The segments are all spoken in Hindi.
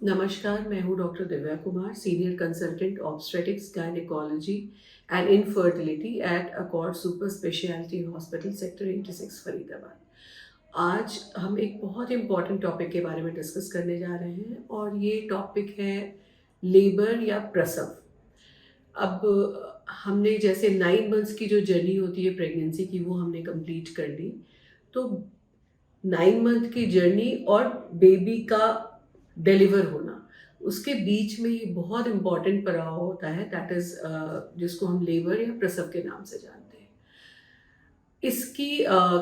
नमस्कार, मैं हूँ doctor Divya Kumar, senior consultant obstetrics, gynaecology and infertility at Accord super speciality hospital sector 86 Faridabad. आज हम एक बहुत इम्पॉर्टेंट टॉपिक के बारे में डिस्कस करने जा रहे हैं और ये टॉपिक है लेबर या प्रसव। अब हमने जैसे 9 मंथ्स की जो जर्नी होती है प्रेगनेंसी की, वो हमने कंप्लीट कर ली। तो 9 मंथ की जर्नी और बेबी का डिलीवर होना, उसके बीच में ये बहुत इम्पॉर्टेंट पड़ाव होता है, दैट इज़ जिसको हम लेबर या प्रसव के नाम से जानते हैं। इसकी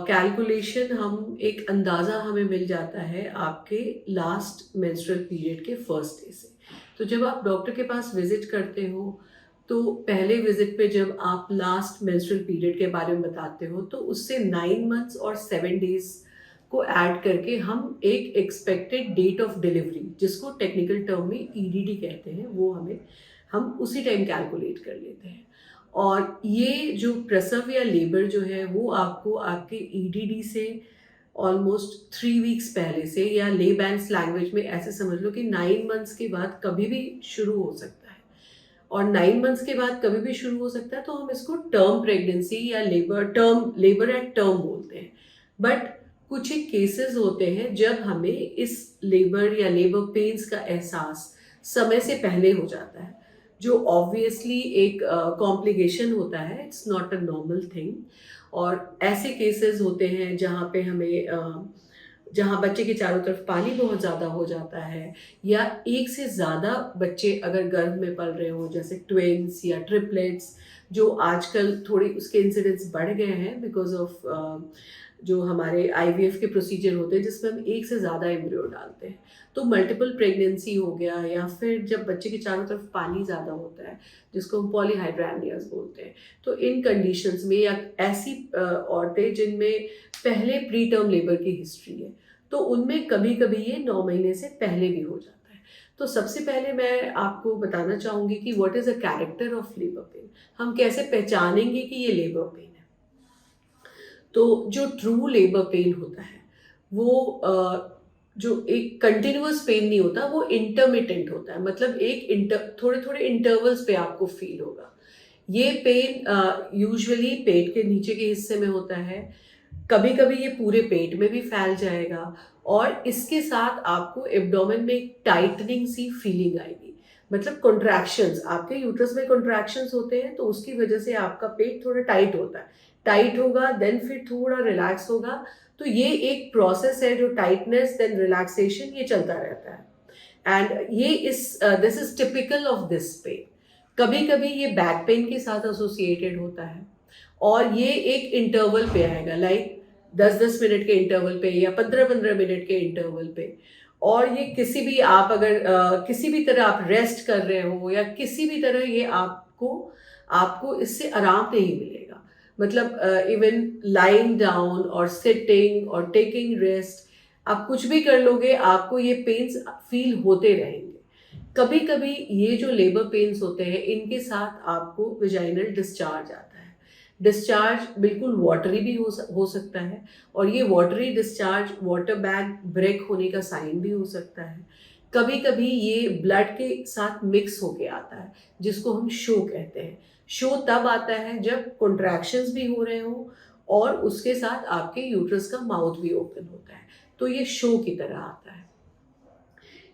कैलकुलेशन हम एक अंदाज़ा हमें मिल जाता है आपके लास्ट मेंस्ट्रुअल पीरियड के फर्स्ट डे से। तो जब आप डॉक्टर के पास विजिट करते हो, तो पहले विजिट पे जब आप लास्ट मेंस्ट्रुअल पीरियड के बारे में बताते हो, तो उससे 9 मंथ्स और 7 डेज को ऐड करके हम एक एक्सपेक्टेड डेट ऑफ डिलीवरी, जिसको टेक्निकल टर्म में ईडीडी कहते हैं, वो हम उसी टाइम कैलकुलेट कर लेते हैं। और ये जो प्रसव या लेबर जो है, वो आपको आपके ईडीडी से ऑलमोस्ट 3 वीक्स पहले से, या ले बैंक्स लैंग्वेज में ऐसे समझ लो कि 9 मंथ्स के बाद कभी भी शुरू हो सकता है। और 9 मंथ्स के बाद कभी भी शुरू हो सकता है, तो हम इसको टर्म प्रेगनेंसी या लेबर एट टर्म बोलते हैं। बट कुछ एक केसेस होते हैं जब हमें इस लेबर या लेबर पेन्स का एहसास समय से पहले हो जाता है, जो ऑब्वियसली एक कॉम्प्लिकेशन होता है, it's not a normal thing. और ऐसे केसेस होते हैं जहाँ पे जहाँ बच्चे के चारों तरफ पानी बहुत ज़्यादा हो जाता है, या एक से ज़्यादा बच्चे अगर गर्भ में पल रहे हो, जैसे ट्विन्स या ट्रिपलेट्स, जो आजकल थोड़ी उसके इंसिडेंट्स बढ़ गए हैं बिकॉज ऑफ जो हमारे आईवीएफ के प्रोसीजर होते हैं, जिसमें हम एक से ज़्यादा एम्ब्रियो डालते हैं। तो मल्टीपल प्रेगनेंसी हो गया, या फिर जब बच्चे के चारों तरफ पानी ज़्यादा होता है, जिसको हम पॉलीहाइड्रेमियास बोलते हैं। तो इन कंडीशंस में, या ऐसी औरतें जिनमें पहले प्री टर्म लेबर की हिस्ट्री है, तो उनमें कभी कभी ये 9 महीने से पहले भी हो जाता है। तो सबसे पहले मैं आपको बताना चाहूँगी कि what is a character of labour pain. हम कैसे पहचानेंगे कि ये लेबर पेन है। तो जो ट्रू लेबर पेन होता है, वो जो एक कंटिन्यूअस पेन नहीं होता, वो इंटरमिटेंट होता है। मतलब थोड़े थोड़े इंटरवल्स पे आपको फील होगा। ये पेन यूजुअली पेट के नीचे के हिस्से में होता है, कभी कभी ये पूरे पेट में भी फैल जाएगा, और इसके साथ आपको एब्डोमेन में एक टाइटनिंग सी फीलिंग आएगी। मतलब कॉन्ट्रैक्शंस, आपके यूट्रस में कॉन्ट्रैक्शंस होते हैं, तो उसकी वजह से आपका पेट थोड़ा टाइट होता है। टाइट होगा, देन फिर थोड़ा रिलैक्स होगा। तो ये एक प्रोसेस है, जो टाइटनेस देन रिलैक्सेशन, ये चलता रहता है। And this is typical of this pain. कभी कभी ये बैक पेन के साथ एसोसिएटेड होता है, और ये एक इंटरवल पे आएगा, लाइक 10-10 मिनट के इंटरवल पे, या 15-15 मिनट के इंटरवल पे। और ये किसी भी आप अगर किसी भी तरह आप रेस्ट कर रहे हो, या किसी भी तरह ये आपको आपको इससे आराम नहीं मिलेगा। मतलब इवन लाइंग डाउन और सिटिंग और टेकिंग रेस्ट, आप कुछ भी कर लोगे, आपको ये पेन्स फील होते रहेंगे। कभी कभी ये जो लेबर पेन्स होते हैं, इनके साथ आपको विजाइनल डिस्चार्ज आता है। डिस्चार्ज बिल्कुल वाटरी भी हो सकता है, और ये watery discharge water bag break होने का साइन भी हो सकता है। कभी कभी ये ब्लड के साथ मिक्स होके आता है, जिसको हम शो कहते हैं। शो तब आता है जब कॉन्ट्रैक्शंस भी हो रहे हो, और उसके साथ आपके यूट्रस का माउथ भी ओपन होता है, तो ये शो की तरह आता है।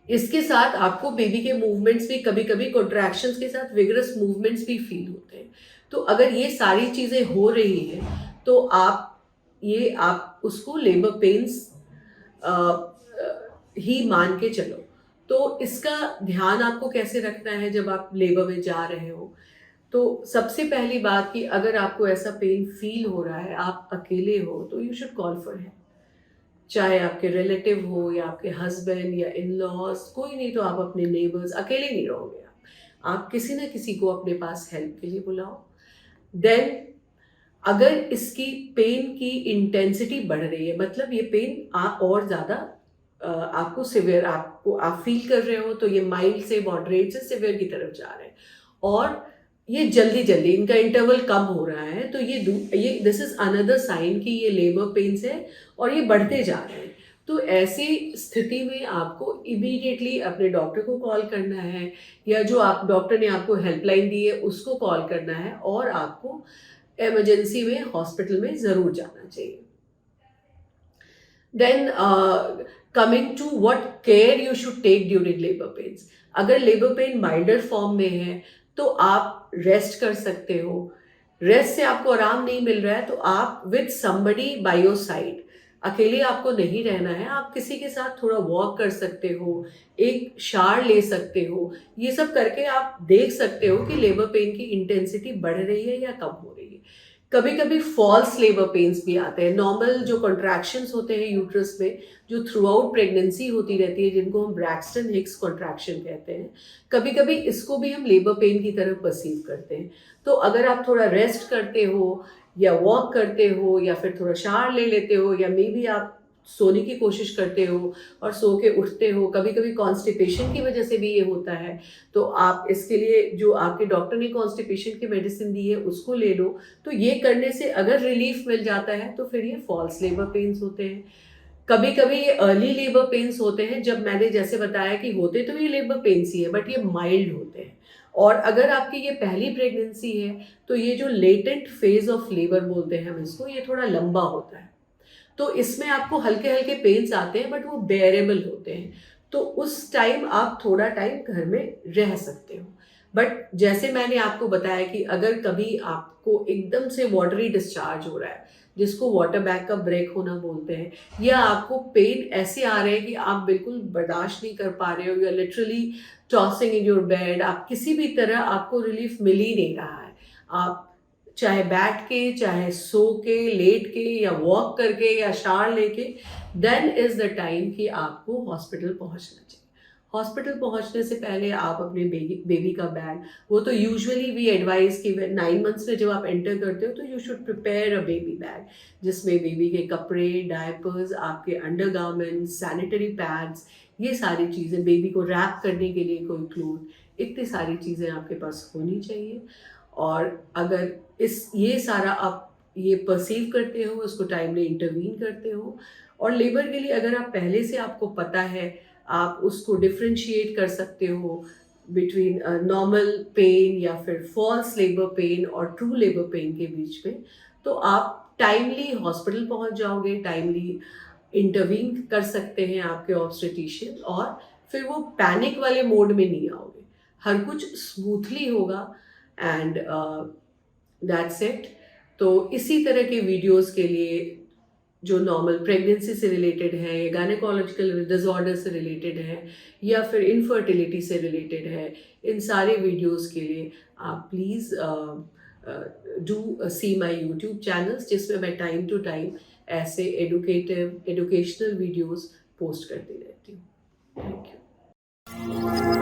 इसके साथ आपको बेबी के मूवमेंट्स भी, कभी कभी कॉन्ट्रैक्शंस के साथ विगरस मूवमेंट्स भी फील होते हैं। तो अगर ये सारी चीज़ें हो रही हैं, तो आप उसको लेबर पेन्स ही मान के चलो। तो इसका ध्यान आपको कैसे रखना है जब आप लेबर में जा रहे हो। तो सबसे पहली बात कि अगर आपको ऐसा पेन फील हो रहा है, आप अकेले हो, तो you should call for help. चाहे आपके रिलेटिव हो, या आपके हस्बैंड या इन लॉज, कोई नहीं तो आप अपने नेबर्स, अकेले नहीं रहोगे आप किसी ना किसी को अपने पास हेल्प के लिए बुलाओ। देन अगर इसकी पेन की इंटेंसिटी बढ़ रही है, मतलब ये पेन आप और ज़्यादा आपको सिवियर, आप फील कर रहे हो, तो ये माइल्ड से मॉडरेट से सिवियर की तरफ जा रहे हैं, और ये जल्दी जल्दी इनका इंटरवल कम हो रहा है, तो ये दिस इज अनदर साइन कि ये लेबर पेन्स है और ये बढ़ते जा रहे हैं। तो ऐसी स्थिति में आपको इमीडिएटली अपने डॉक्टर को कॉल करना है, या जो आप डॉक्टर ने आपको हेल्पलाइन दी है उसको कॉल करना है, और आपको इमरजेंसी में हॉस्पिटल में ज़रूर जाना चाहिए। Then coming to what care you should take during labour pains. अगर लेबर पेन माइल्डर फॉर्म में है तो आप रेस्ट कर सकते हो। रेस्ट से आपको आराम नहीं मिल रहा है तो आप with somebody by your side, अकेले आपको नहीं रहना है, आप किसी के साथ थोड़ा वॉक कर सकते हो, एक शावर ले सकते हो। ये सब करके आप देख सकते हो कि लेबर पेन की इंटेंसिटी बढ़ रही है या कम हो रही है। कभी कभी फॉल्स लेबर पेन्स भी आते हैं। नॉर्मल जो कॉन्ट्रैक्शंस होते हैं यूट्रस में, जो थ्रू आउट प्रेगनेंसी होती रहती है, जिनको हम ब्रैक्सटन हिक्स कॉन्ट्रैक्शन कहते हैं, कभी कभी इसको भी हम लेबर पेन की तरह परसीव करते हैं। तो अगर आप थोड़ा रेस्ट करते हो या वॉक करते हो या फिर थोड़ा शावर ले लेते हो, या मे बी आप सोने की कोशिश करते हो और सो के उठते हो, कभी कभी कॉन्स्टिपेशन की वजह से भी ये होता है, तो आप इसके लिए जो आपके डॉक्टर ने कॉन्स्टिपेशन की मेडिसिन दी है उसको ले लो। तो ये करने से अगर रिलीफ मिल जाता है तो फिर ये फॉल्स लेबर पेन्स होते हैं। कभी कभी ये अर्ली लेबर पेन्स होते हैं, जब मैंने जैसे बताया कि होते तो ये लेबर पेन्स ही है बट ये माइल्ड होते हैं। और अगर आपकी ये पहली प्रेगनेंसी है तो ये जो लेटेंट फेज ऑफ लेबर बोलते हैं हम इसको, ये थोड़ा लंबा होता है। तो इसमें आपको हल्के हल्के पेन्स आते हैं बट वो बेरेबल होते हैं। तो उस टाइम आप थोड़ा टाइम घर में रह सकते हो। बट जैसे मैंने आपको बताया कि अगर कभी आपको एकदम से वाटरी डिस्चार्ज हो रहा है, जिसको वाटर बैग का ब्रेक होना बोलते हैं, या आपको पेन ऐसे आ रहे हैं कि आप बिल्कुल बर्दाश्त नहीं कर पा रहे हो, या literally tossing in your bed, आप किसी भी तरह आपको रिलीफ मिल ही नहीं रहा है, आप चाहे बैठ के, चाहे सो के, लेट के, या वॉक करके, या शावर लेके, देन इज द टाइम कि आपको हॉस्पिटल पहुंचना चाहिए। हॉस्पिटल पहुंचने से पहले आप अपने बेबी का बैग, वो तो यूजुअली वी एडवाइज कि 9 मंथ्स में जब आप एंटर करते हो तो you should prepare a baby bag, जिसमें बेबी के कपड़े, डायपर्स, आपके अंडरगारमेंट्स, सैनिटरी पैड्स, ये सारी चीज़ें, बेबी को रैप करने के लिए कोई क्लोथ, इतनी सारी चीज़ें आपके पास होनी चाहिए। और अगर ये सारा आप ये परसीव करते हो, उसको टाइमली इंटरवीन करते हो, और लेबर के लिए अगर आप पहले से आपको पता है, आप उसको डिफ्रेंशिएट कर सकते हो बिटवीन नॉर्मल पेन या फिर फॉल्स लेबर पेन और ट्रू लेबर पेन के बीच में, तो आप टाइमली हॉस्पिटल पहुंच जाओगे, टाइमली इंटरवीन कर सकते हैं आपके ऑब्स्टेट्रिशियन, और फिर वो पैनिक वाले मोड में नहीं आओगे, हर कुछ स्मूथली होगा। And that's it. तो इसी तरह के वीडियोस के लिए जो नॉर्मल प्रेगनेंसी से रिलेटेड है, या गायनेकोलॉजिकल डिसऑर्डर से रिलेटेड है, या फिर इनफर्टिलिटी से रिलेटेड है, इन सारे वीडियोस के लिए आप please do see my YouTube channels, जिसमें मैं टाइम टू टाइम ऐसे एजुकेशनल वीडियोस पोस्ट करती रहती हूँ। Thank you.